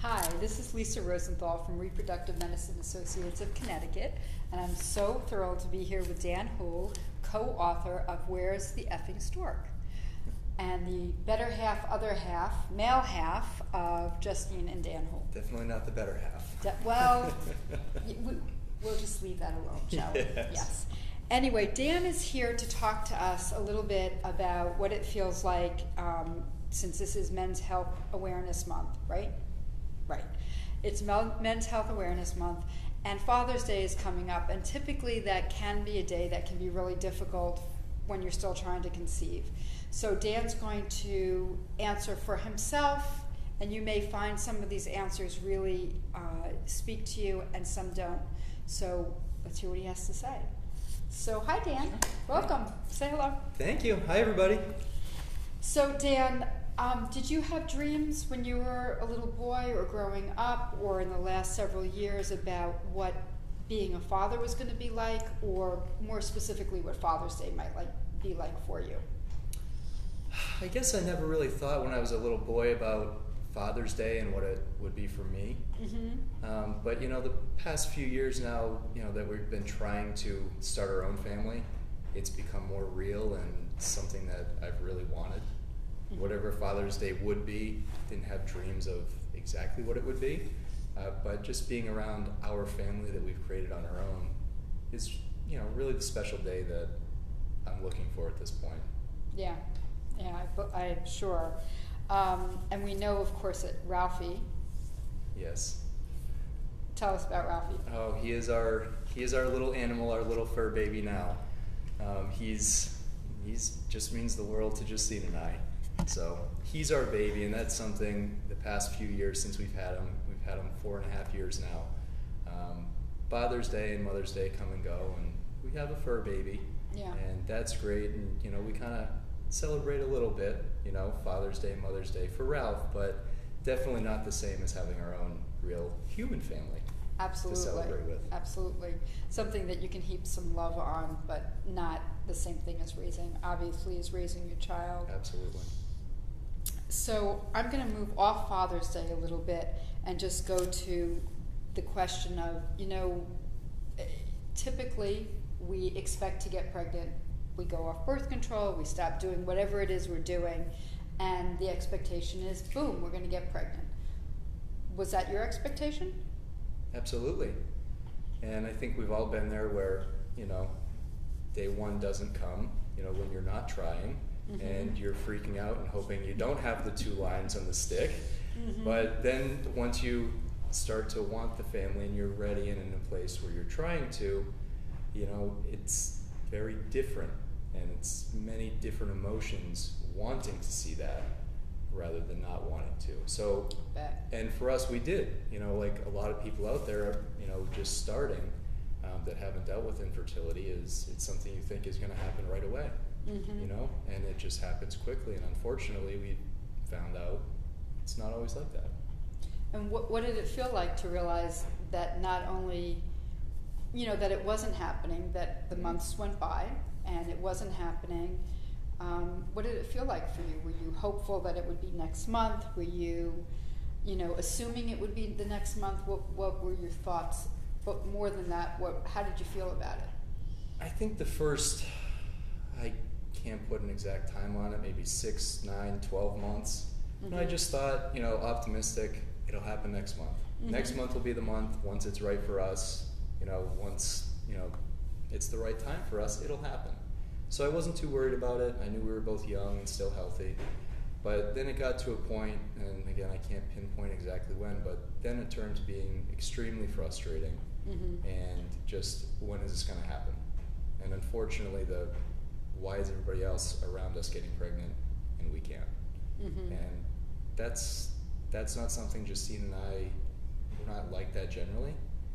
Hi, this is Lisa Rosenthal from Reproductive Medicine Associates of Connecticut, and I'm so thrilled to be here with Dan Hull, co-author of Where's the Effing Stork? And the better half, other half, male half of Justine and Dan Hull. Definitely not the better half. Well, we'll just leave that alone, shall we? Yes. Anyway, Dan is here to talk to us a little bit about what it feels like, since this is Men's Health Awareness Month, right? Right. It's Men's Health Awareness Month, and Father's Day is coming up, and typically that can be a day that can be really difficult when you're still trying to conceive. So Dan's going to answer for himself, and you may find some of these answers really speak to you and some don't. So let's hear what he has to say. So hi Dan, welcome, say hello. Thank you, hi everybody. So Dan, did you have dreams when you were a little boy or growing up or in the last several years about what being a father was going to be like, or more specifically what Father's Day might be like for you? I guess I never really thought when I was a little boy about Father's Day and what it would be for me. Mm-hmm. But you know, the past few years now, you know, that we've been trying to start our own family, it's become more real and something that I've really wanted. Mm-hmm. Whatever Father's Day would be, didn't have dreams of exactly what it would be, but just being around our family that we've created on our own is, you know, really the special day that I'm looking for at this point. Yeah, I'm sure. And we know, of course, that Ralphie. Yes. Tell us about Ralphie. Oh, he is our little animal, our little fur baby now. He's just means the world to Justine and I. So he's our baby, and that's something the past few years since we've had him 4.5 years now. Father's Day and Mother's Day come and go, and we have a fur baby. Yeah. And that's great, and you know, we kind of celebrate a little bit, you know, Father's Day, Mother's Day for Ralph, but definitely not the same as having our own real human family. Absolutely. To celebrate with. Absolutely. Something that you can heap some love on, but not the same thing as raising your child. Absolutely. So I'm going to move off Father's Day a little bit and just go to the question of, you know, typically we expect to get pregnant. We go off birth control, we stop doing whatever it is we're doing, and the expectation is, boom, we're going to get pregnant. Was that your expectation? Absolutely. And I think we've all been there where, you know, day one doesn't come, you know, when you're not trying, mm-hmm. and you're freaking out and hoping you don't have the 2 lines on the stick. Mm-hmm. But then once you start to want the family and you're ready and in a place where you're trying to, you know, it's very different, and it's many different emotions wanting to see that rather than not wanting to. So, and for us, we did, you know, like a lot of people out there, you know, just starting, that haven't dealt with infertility, it's something you think is going to happen right away, mm-hmm. you know, and it just happens quickly, and unfortunately we found out it's not always like that. And what did it feel like to realize that not only, you know, that it wasn't happening, that the months went by and it wasn't happening? What did it feel like for you? Were you hopeful that it would be next month? Were you, you know, assuming it would be the next month? What were your thoughts? But more than that, how did you feel about it? I think the first, I can't put an exact time on it, maybe 6, 9, 12 months. Mm-hmm. And I just thought, you know, optimistic, it'll happen next month. Mm-hmm. Next month will be the month, once it's right for us, you know, once, you know, it's the right time for us, it'll happen. So I wasn't too worried about it. I knew we were both young and still healthy. But then it got to a point, and again, I can't pinpoint exactly when, but then it turned to being extremely frustrating. Mm-hmm. And just, when is this going to happen? And unfortunately, why is everybody else around us getting pregnant and we can't? Mm-hmm. And that's not something Justine and I, we're not like that generally,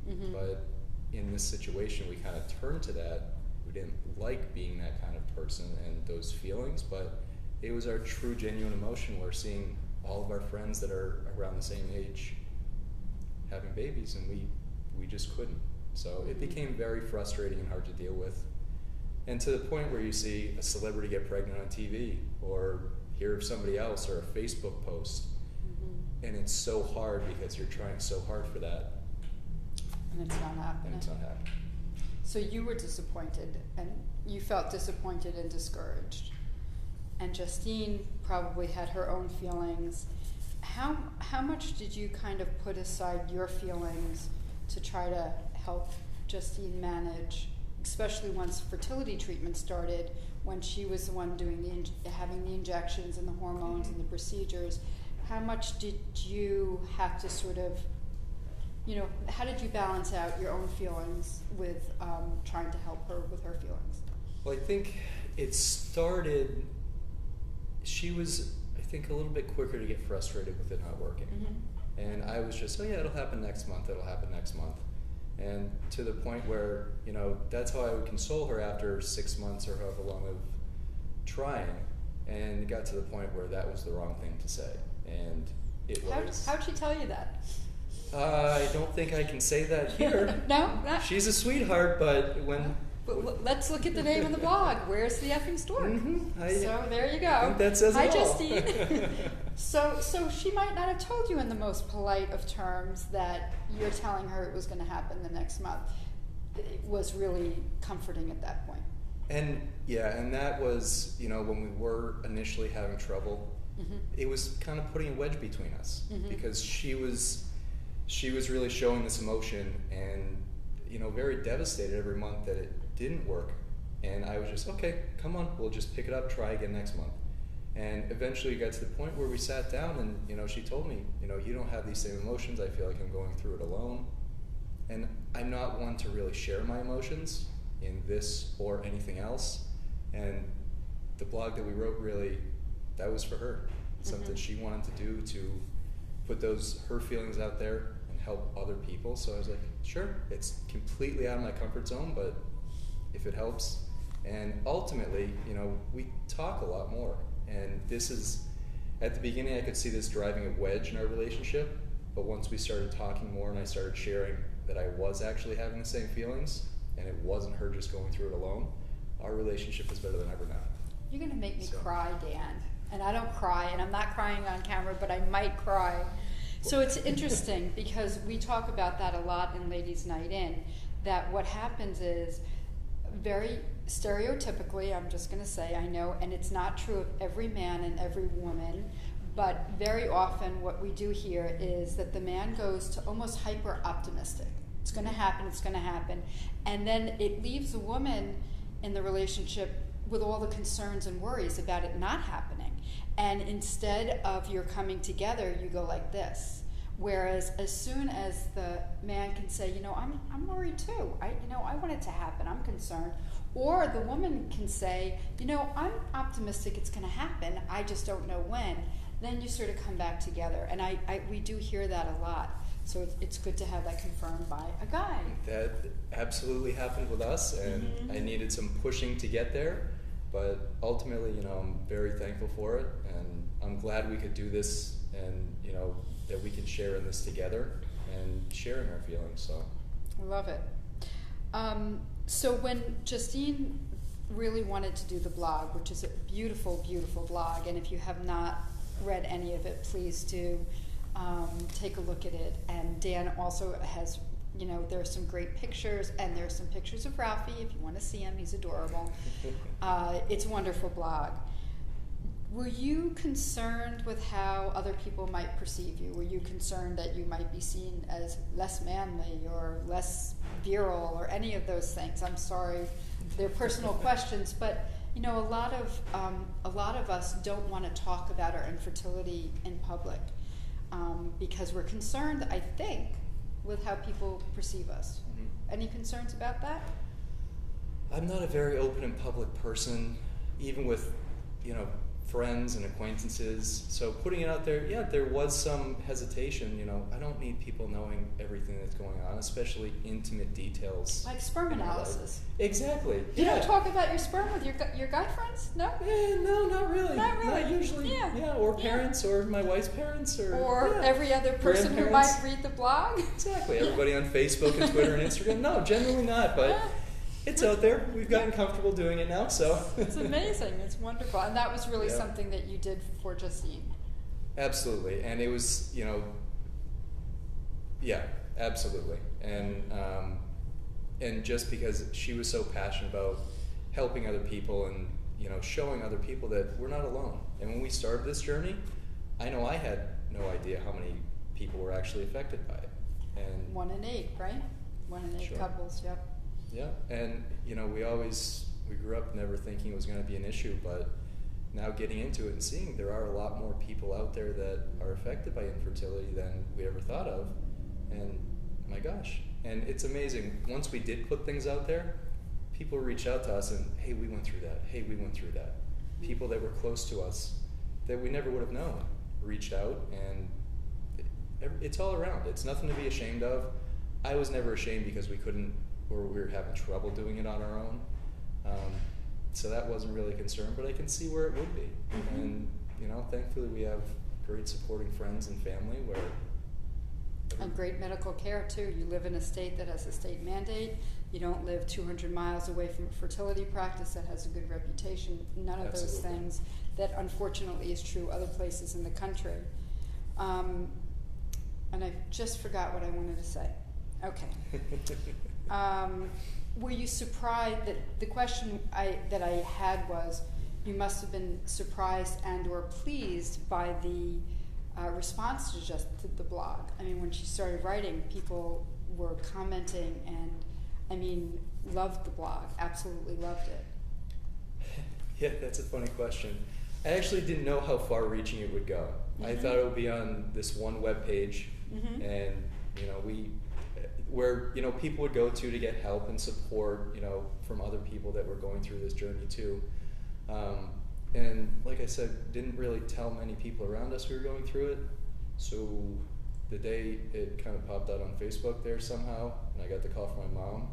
mm-hmm. but in this situation, we kind of turned to that. We didn't like being that kind of person and those feelings, but it was our true, genuine emotion. We're seeing all of our friends that are around the same age having babies, and we just couldn't. So it became very frustrating and hard to deal with. And to the point where you see a celebrity get pregnant on TV, or hear of somebody else, or a Facebook post, mm-hmm. and it's so hard because you're trying so hard for that, And it's not happening. and it's not happening. So you were disappointed, and you felt disappointed and discouraged. And Justine probably had her own feelings. How much did you kind of put aside your feelings to try to help Justine manage, especially once fertility treatment started, when she was the one doing having the injections and the hormones and the procedures? How much did you have to sort of, how did you balance out your own feelings with trying to help her with her feelings? Well, I think it started, she was, I think, a little bit quicker to get frustrated with it not working. Mm-hmm. And I was just, oh yeah, it'll happen next month, And to the point where, that's how I would console her after 6 months or however long of trying. And it got to the point where that was the wrong thing to say. And it was... How'd she tell you that? I don't think I can say that here. No? She's a sweetheart, but when... But let's look at the name of the blog. Where's the effing stork? Mm-hmm. So there you go. I think that says Hi, it all. Justine. So she might not have told you in the most polite of terms that you're telling her it was going to happen the next month. It was really comforting at that point. And that was, when we were initially having trouble, Mm-hmm. it was kind of putting a wedge between us, Mm-hmm. because she was really showing this emotion and, very devastated every month that it didn't work. And I was just, okay, come on, we'll just pick it up, try again next month. And eventually it got to the point where we sat down and, she told me, you don't have these same emotions. I feel like I'm going through it alone. And I'm not one to really share my emotions in this or anything else. And the blog that we wrote, really, that was for her. Something she wanted to do to put her feelings out there and help other people. So I was like, sure, it's completely out of my comfort zone, but if it helps. And ultimately, we talk a lot more. And this is, at the beginning I could see this driving a wedge in our relationship, but once we started talking more and I started sharing that I was actually having the same feelings and it wasn't her just going through it alone, our relationship is better than ever now. You're going to make me cry, Dan. And I don't cry, and I'm not crying on camera, but I might cry. So it's interesting because we talk about that a lot in Ladies' Night In, that what happens is, very stereotypically, I'm just going to say, I know, and it's not true of every man and every woman, but very often what we do here is that the man goes to almost hyper-optimistic. It's going to happen, and then it leaves a woman in the relationship with all the concerns and worries about it not happening. And instead of your coming together, you go like this. Whereas as soon as the man can say, I'm worried too. I want it to happen. I'm concerned. Or the woman can say, I'm optimistic it's going to happen. I just don't know when. Then you sort of come back together. And we do hear that a lot. So it's good to have that confirmed by a guy. That absolutely happened with us, and I needed some pushing to get there. But ultimately, I'm very thankful for it, and I'm glad we could do this, and that we can share in this together and sharing our feelings. So I love it. So when Justine really wanted to do the blog, which is a beautiful, beautiful blog, and if you have not read any of it, please do take a look at it. And Dan also has, there's some great pictures, and there's some pictures of Ralphie if you want to see him. He's adorable. It's a wonderful blog. Were you concerned with how other people might perceive you? Were you concerned that you might be seen as less manly or less virile or any of those things? I'm sorry, they're personal questions, but a lot of us don't want to talk about our infertility in public because we're concerned, I think, with how people perceive us. Any concerns about that? I'm not a very open and public person, even with, friends and acquaintances. So putting it out there, there was some hesitation. I don't need people knowing everything that's going on, especially intimate details. Like sperm analysis. Exactly. You don't talk about your sperm with your guy friends? No? No, not really. Not really. Not usually. Or parents, or my wife's parents, or every other person who might read the blog. Exactly. Everybody on Facebook and Twitter and Instagram. No, generally not, but it's out there. We've gotten comfortable doing it now, so. It's amazing. It's wonderful. And that was really something that you did for Justine. Absolutely. And it was, yeah, absolutely. And just because she was so passionate about helping other people and, showing other people that we're not alone. And when we started this journey, I know I had no idea how many people were actually affected by it. And 1 in 8, right? 1 in 8 Sure. couples, yep. Yeah, and we grew up never thinking it was going to be an issue, but now getting into it and seeing there are a lot more people out there that are affected by infertility than we ever thought of, and my gosh, and it's amazing. Once we did put things out there, people reach out to us and, hey, we went through that. Hey, we went through that. People that were close to us that we never would have known reached out, and it's all around. It's nothing to be ashamed of. I was never ashamed because we couldn't, or we were having trouble doing it on our own. So that wasn't really a concern, but I can see where it would be. Mm-hmm. And, thankfully we have great supporting friends and family where... And great medical care too. You live in a state that has a state mandate. You don't live 200 miles away from a fertility practice that has a good reputation. None of Absolutely. those things that unfortunately is true other places in the country. And I just forgot what I wanted to say. Okay. Were you surprised that the question that I had was, you must have been surprised and or pleased by the response to the blog. I mean, when she started writing, people were commenting and, loved the blog, absolutely loved it. Yeah, that's a funny question. I actually didn't know how far reaching it would go. Mm-hmm. I thought it would be on this one web page, Mm-hmm. and where people would go to get help and support, from other people that were going through this journey too. And like I said, didn't really tell many people around us we were going through it. So the day it kind of popped out on Facebook there somehow, and I got the call from my mom.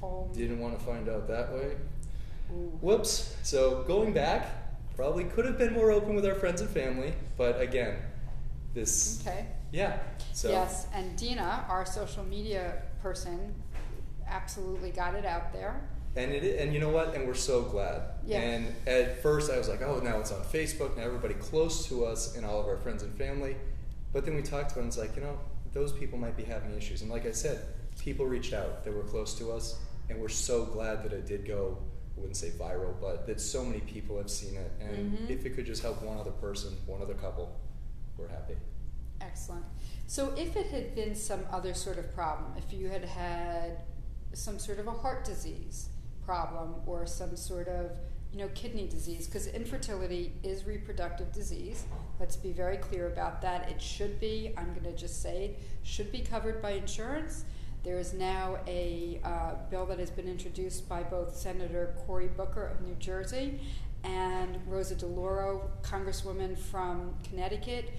Oh. Didn't want to find out that way. Ooh. Whoops. So going back, probably could have been more open with our friends and family, but again, this... Okay. Yeah. So Yes, and Dina, our social media person, absolutely got it out there. And you know what? And we're so glad. Yeah. And at first I was like, oh, now it's on Facebook, now everybody close to us and all of our friends and family. But then we talked about it and it's like, those people might be having issues. And like I said, people reached out that were close to us, and we're so glad that it did go, I wouldn't say viral, but that so many people have seen it. And Mm-hmm. if it could just help one other person, one other couple, we're happy. Excellent. So if it had been some other sort of problem, if you had had some sort of a heart disease problem or some sort of kidney disease, because infertility is reproductive disease. Let's be very clear about that. It should be, I'm going to just say it, should be covered by insurance. There is now a bill that has been introduced by both Senator Cory Booker of New Jersey and Rosa DeLauro, Congresswoman from Connecticut,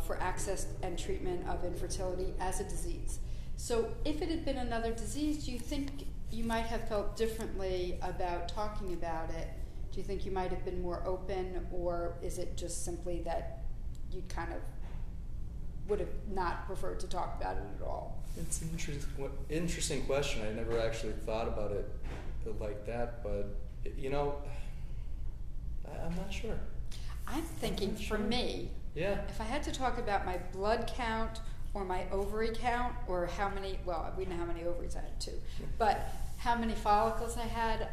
for access and treatment of infertility as a disease. So if it had been another disease, do you think you might have felt differently about talking about it? Do you think you might have been more open, or is it just simply that you kind of would have not preferred to talk about it at all? It's an interesting question. I never actually thought about it like that, but I'm not sure. I'm thinking for me, Yeah. if I had to talk about my blood count or my ovary count, or how many, well, we know how many ovaries I had too, but how many follicles I had,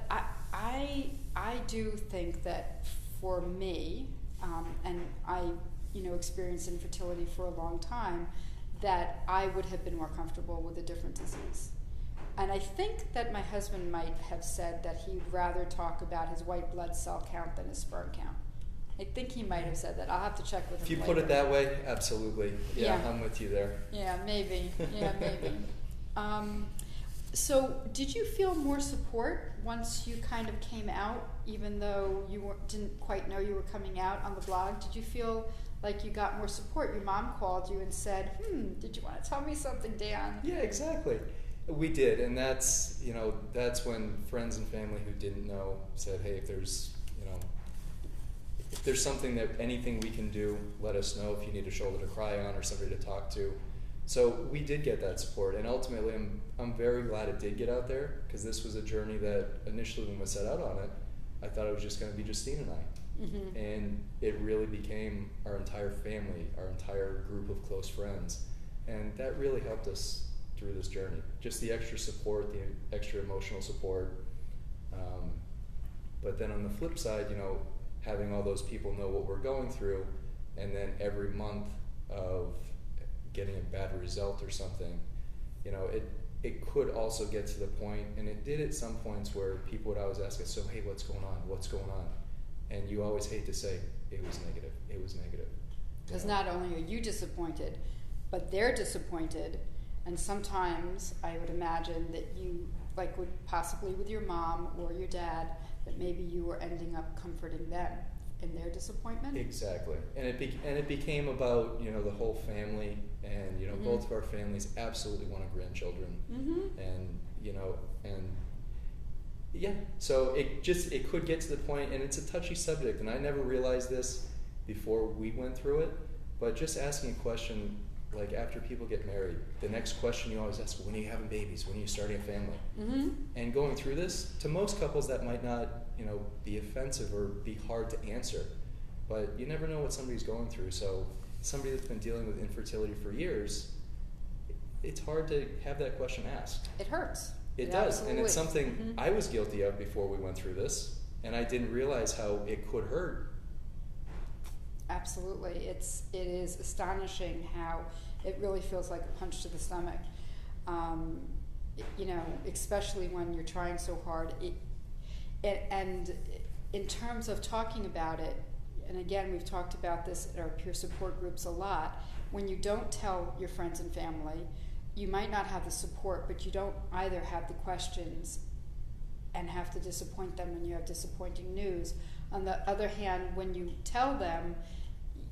I do think that for me, and I experienced infertility for a long time, that I would have been more comfortable with a different disease. And I think that my husband might have said that he'd rather talk about his white blood cell count than his sperm count. I think he might have said that. I'll have to check with him If you later. put it that way, absolutely. Yeah, Yeah. I'm with you there. Yeah, maybe. Yeah, maybe. So did you feel more support once you kind of came out, even though you didn't quite know you were coming out on the blog? Did you feel like you got more support? Your mom called you and said, did you want to tell me something, Dan? Yeah, exactly. We did, and that's when friends and family who didn't know said, hey, if there's something that anything we can do, let us know. If you need a shoulder to cry on or somebody to talk to. So we did get that support, and ultimately I'm very glad it did get out there, because this was a journey that initially when we set out on it, I thought it was just going to be Justine and I. And it really became our entire family, our entire group of close friends. And that really helped us through this journey. Just the extra support, the extra emotional support. But then on the flip side, you know, having all those people know what we're going through, and then every month of getting a bad result or something, you know, it could also get to the point, and it did at some points, where people would always ask us, so hey, what's going on? What's going on? And you always hate to say, it was negative, it was negative. Because not only are you disappointed, but they're disappointed. And sometimes I would imagine that you, like would possibly with your mom or your dad, that maybe you were ending up comforting them in their disappointment. Exactly. And it became about, you know, the whole family, and, you know, both of our families absolutely wanted grandchildren. And, you know, and yeah, so it could get to the point, and it's a touchy subject, and I never realized this before we went through it, but just asking a question, like after people get married, the next question you always ask, when are you having babies? When are you starting a family? And going through this, to most couples that might not, you know, be offensive or be hard to answer, but you never know what somebody's going through. So somebody that's been dealing with infertility for years, it's hard to have that question asked. It hurts. It does, and it's something I was guilty of before we went through this, and I didn't realize how it could hurt. Absolutely. It is astonishing how it really feels like a punch to the stomach. You know, especially when you're trying so hard. And in terms of talking about it, and again, we've talked about this at our peer support groups a lot, when you don't tell your friends and family, you might not have the support, but you don't either have the questions and have to disappoint them when you have disappointing news. On the other hand, when you tell them,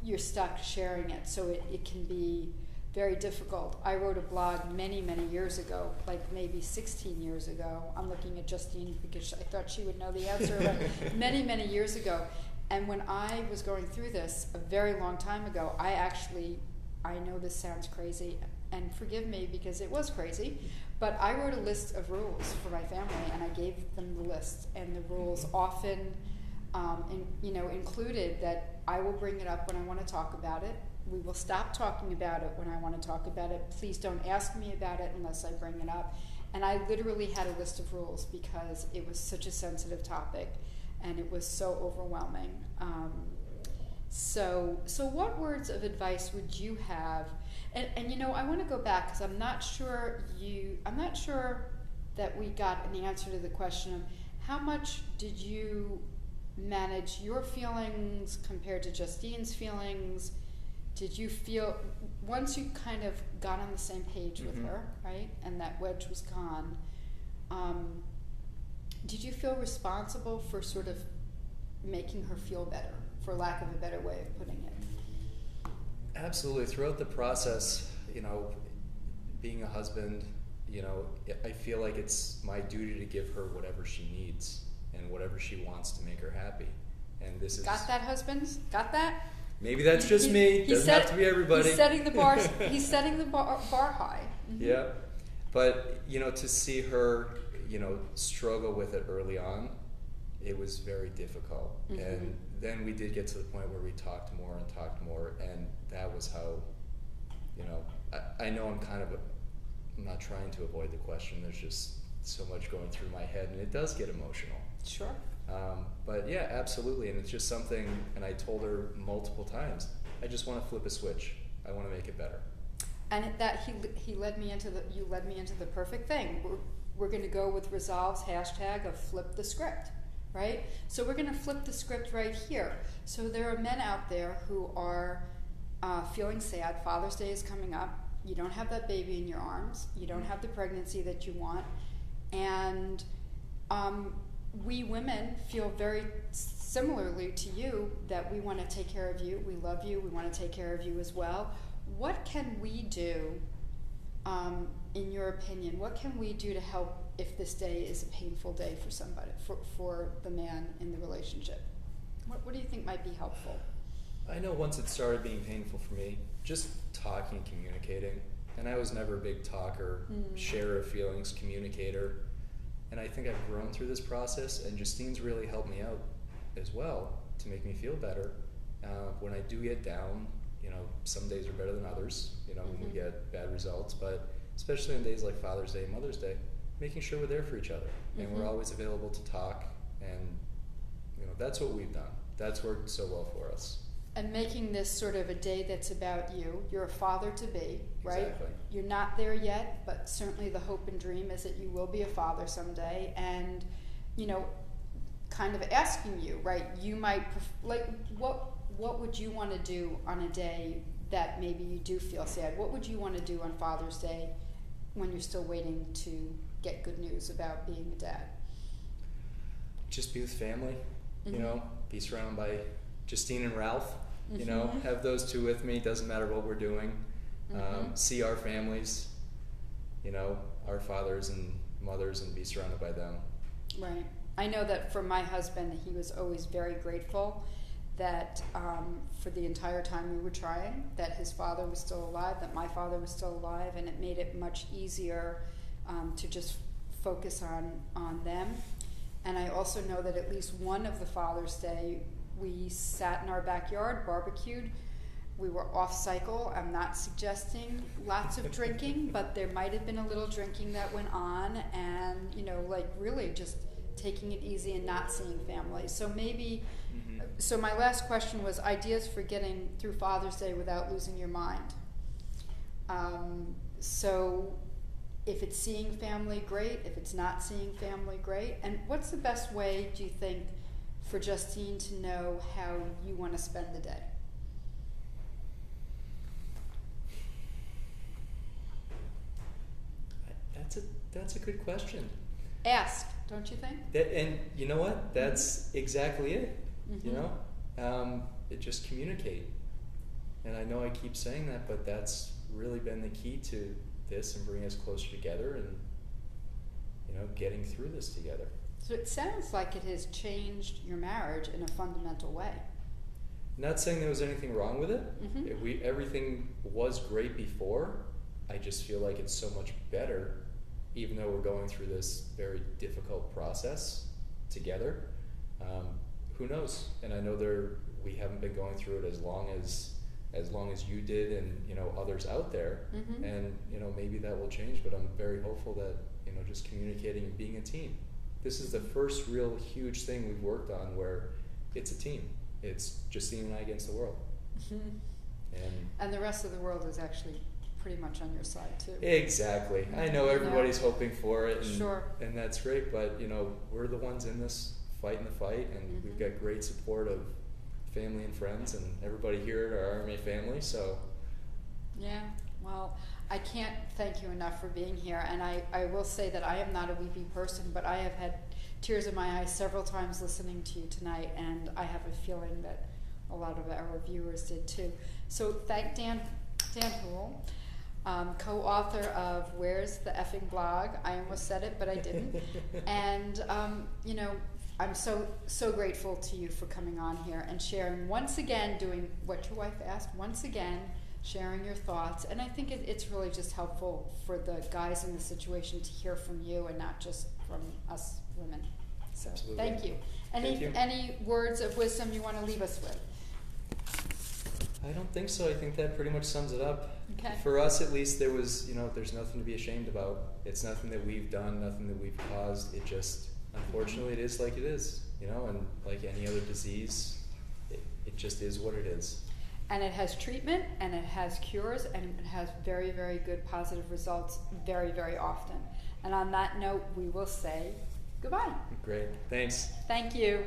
you're stuck sharing it, so it can be very difficult. I wrote a blog many, many years ago, like maybe 16 years ago. I'm looking at Justine because I thought she would know the answer, but many, many years ago. And when I was going through this a very long time ago, I know this sounds crazy, and forgive me because it was crazy, but I wrote a list of rules for my family, and I gave them the list, and the rules often included that I will bring it up when I want to talk about it. We will stop talking about it when I want to talk about it. Please don't ask me about it unless I bring it up. And I literally had a list of rules because it was such a sensitive topic and it was so overwhelming. So what words of advice would you have? And you know, I want to go back because I'm not sure that we got an answer to the question of how much did you manage your feelings compared to Justine's feelings? Did you feel, once you kind of got on the same page with her, right, and that wedge was gone, did you feel responsible for sort of making her feel better, for lack of a better way of putting it? Absolutely. Throughout the process, you know, being a husband, you know, I feel like it's my duty to give her whatever she needs and whatever she wants to make her happy. And this is... Got that, husbands? Got that? Maybe that's just me. Doesn't have to be everybody. He's setting the bar. He's setting the bar high. Yeah, but you know, to see her, you know, struggle with it early on, it was very difficult. And then we did get to the point where we talked more, and that was how, you know, I know I'm not trying to avoid the question. There's just so much going through my head, and it does get emotional. Sure. But yeah, absolutely, and it's just something, and I told her multiple times, I just want to flip a switch. I want to make it better. And that you led me into the perfect thing. We're going to go with Resolve's hashtag of flip the script, right? So we're going to flip the script right here. So there are men out there who are feeling sad. Father's Day is coming up. You don't have that baby in your arms. You don't have the pregnancy that you want, and we women feel very similarly to you that we want to take care of you, we love you, we want to take care of you as well. What can we do, in your opinion, what can we do to help if this day is a painful day for somebody, for the man in the relationship? What do you think might be helpful? I know once it started being painful for me, just talking and communicating, and I was never a big talker, sharer of feelings, communicator. And I think I've grown through this process, and Justine's really helped me out as well. to make me feel better. When I do get down, you know, some days are better than others, you know, when we get bad results, but especially on days like Father's Day and Mother's Day, making sure we're there for each other and we're always available to talk, and you know, that's what we've done. That's worked so well for us. And making this sort of a day that's about you. You're a father-to-be, right? Exactly. You're not there yet, but certainly the hope and dream is that you will be a father someday. And, you know, kind of asking you, right? You might, what would you want to do on a day that maybe you do feel sad? What would you want to do on Father's Day when you're still waiting to get good news about being a dad? Just be with family, you know, be surrounded by Justine and Ralph, you know, have those two with me, doesn't matter what we're doing. See our families, you know, our fathers and mothers, and be surrounded by them. Right. I know that for my husband, he was always very grateful that for the entire time we were trying, that his father was still alive, that my father was still alive, and it made it much easier to just focus on them. And I also know that at least one of the Father's Day, we sat in our backyard, barbecued. We were off cycle. I'm not suggesting lots of drinking, but there might have been a little drinking that went on, and, you know, like really just taking it easy and not seeing family. So maybe, so my last question was ideas for getting through Father's Day without losing your mind. So if it's seeing family, great. If it's not seeing family, great. And what's the best way, do you think, for Justine to know how you want to spend the day? That's a good question. Ask, don't you think? And you know what? That's exactly it. You know, just communicate. And I know I keep saying that, but that's really been the key to this and bringing us closer together, and you know, getting through this together. So it sounds like it has changed your marriage in a fundamental way. Not saying there was anything wrong with it. Everything was great before. I just feel like it's so much better, even though we're going through this very difficult process together. Who knows? And I know we haven't been going through it as long as you did, and you know, others out there. And you know, maybe that will change. But I'm very hopeful that, you know, just communicating and being a team. This is the first real huge thing we've worked on where it's a team. It's Justine and I against the world. And the rest of the world is actually pretty much on your side too. Exactly. I know everybody's hoping for it, and, and that's great, but you know, we're the ones in this fighting the fight, and we've got great support of family and friends and everybody here at our RMA family, so. Yeah, well, I can't thank you enough for being here, and I will say that I am not a weepy person, but I have had tears in my eyes several times listening to you tonight, and I have a feeling that a lot of our viewers did too. So thank Dan Hool, co-author of Where's the Effing Blog? I almost said it, but I didn't. And you know, I'm so grateful to you for coming on here and sharing once again, doing what your wife asked, once again, sharing your thoughts. And I think it's really just helpful for the guys in the situation to hear from you and not just from us women. So Absolutely. Thank you. Thank you. Any words of wisdom you want to leave us with? I don't think so. I think that pretty much sums it up. Okay. For us, at least, there's nothing to be ashamed about. It's nothing that we've done, nothing that we've caused. It just, unfortunately, it is like it is, you know, and like any other disease, it just is what it is. And it has treatment, and it has cures, and it has very, very good positive results very, very often. And on that note, we will say goodbye. Great. Thanks. Thank you.